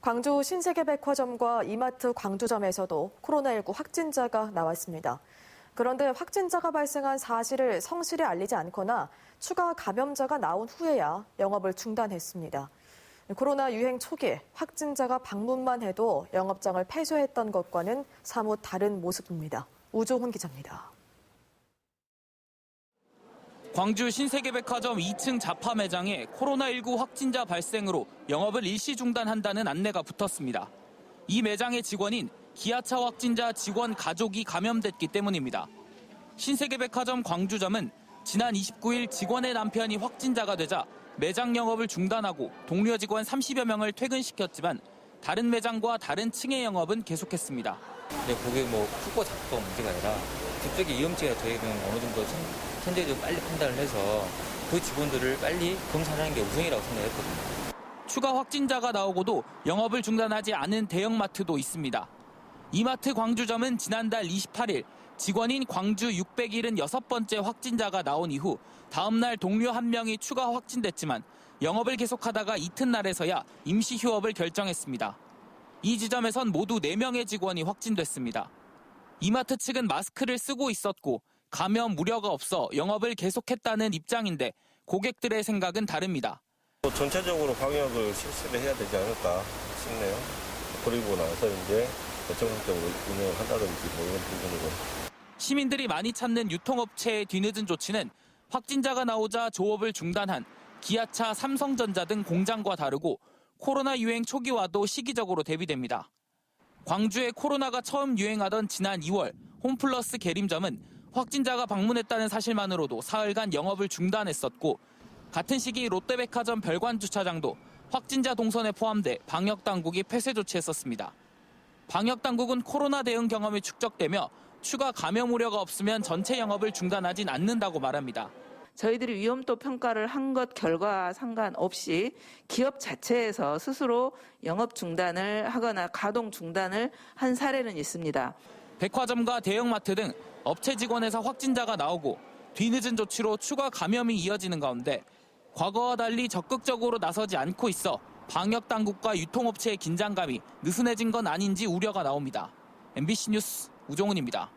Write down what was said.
광주 신세계백화점과 이마트 광주점에서도 코로나19 확진자가 나왔습니다. 그런데 확진자가 발생한 사실을 성실히 알리지 않거나 추가 감염자가 나온 후에야 영업을 중단했습니다. 코로나 유행 초기 확진자가 방문만 해도 영업장을 폐쇄했던 것과는 사뭇 다른 모습입니다. 우종훈 기자입니다. 광주 신세계백화점 2층 자파 매장에 코로나19 확진자 발생으로 영업을 일시 중단한다는 안내가 붙었습니다. 이 매장의 직원인 기아차 확진자 직원 가족이 감염됐기 때문입니다. 신세계백화점 광주점은 지난 29일 직원의 남편이 확진자가 되자 매장 영업을 중단하고 동료 직원 30여 명을 퇴근시켰지만 다른 매장과 다른 층의 영업은 계속했습니다. 네, 그게 크고 작고 문제가 아니라 그쪽에 위험치가 저희는 어느 정도 현재적으로 빨리 판단을 해서 그 직원들을 빨리 검사하는 게 우선이라고 생각했거든요. 추가 확진자가 나오고도 영업을 중단하지 않은 대형마트도 있습니다. 이마트 광주점은 지난달 28일 직원인 광주 676번째 확진자가 나온 이후 다음 날 동료 한 명이 추가 확진됐지만 영업을 계속하다가 이튿날에서야 임시 휴업을 결정했습니다. 이 지점에선 모두 4명의 직원이 확진됐습니다. 이마트 측은 마스크를 쓰고 있었고 감염 우려가 없어 영업을 계속했다는 입장인데 고객들의 생각은 다릅니다. 전체적으로 방역을 실시를 해야 되지 않을까 싶네요. 그리고 나서 이제 정상적으로 운영을 한다든지 이런 부분으로. 시민들이 많이 찾는 유통업체의 뒤늦은 조치는 확진자가 나오자 조업을 중단한 기아차, 삼성전자 등 공장과 다르고 코로나 유행 초기와도 시기적으로 대비됩니다. 광주에 코로나가 처음 유행하던 지난 2월 홈플러스 계림점은 확진자가 방문했다는 사실만으로도 사흘간 영업을 중단했었고 같은 시기 롯데백화점 별관주차장도 확진자 동선에 포함돼 방역당국이 폐쇄 조치했었습니다. 방역당국은 코로나 대응 경험이 축적되며 추가 감염 우려가 없으면 전체 영업을 중단하진 않는다고 말합니다. 저희들이 위험도 평가를 한 것 결과와 상관없이 기업 자체에서 스스로 영업 중단을 하거나 가동 중단을 한 사례는 있습니다. 백화점과 대형마트 등 업체 직원에서 확진자가 나오고 뒤늦은 조치로 추가 감염이 이어지는 가운데 과거와 달리 적극적으로 나서지 않고 있어 방역당국과 유통업체의 긴장감이 느슨해진 건 아닌지 우려가 나옵니다. MBC 뉴스 우종훈입니다.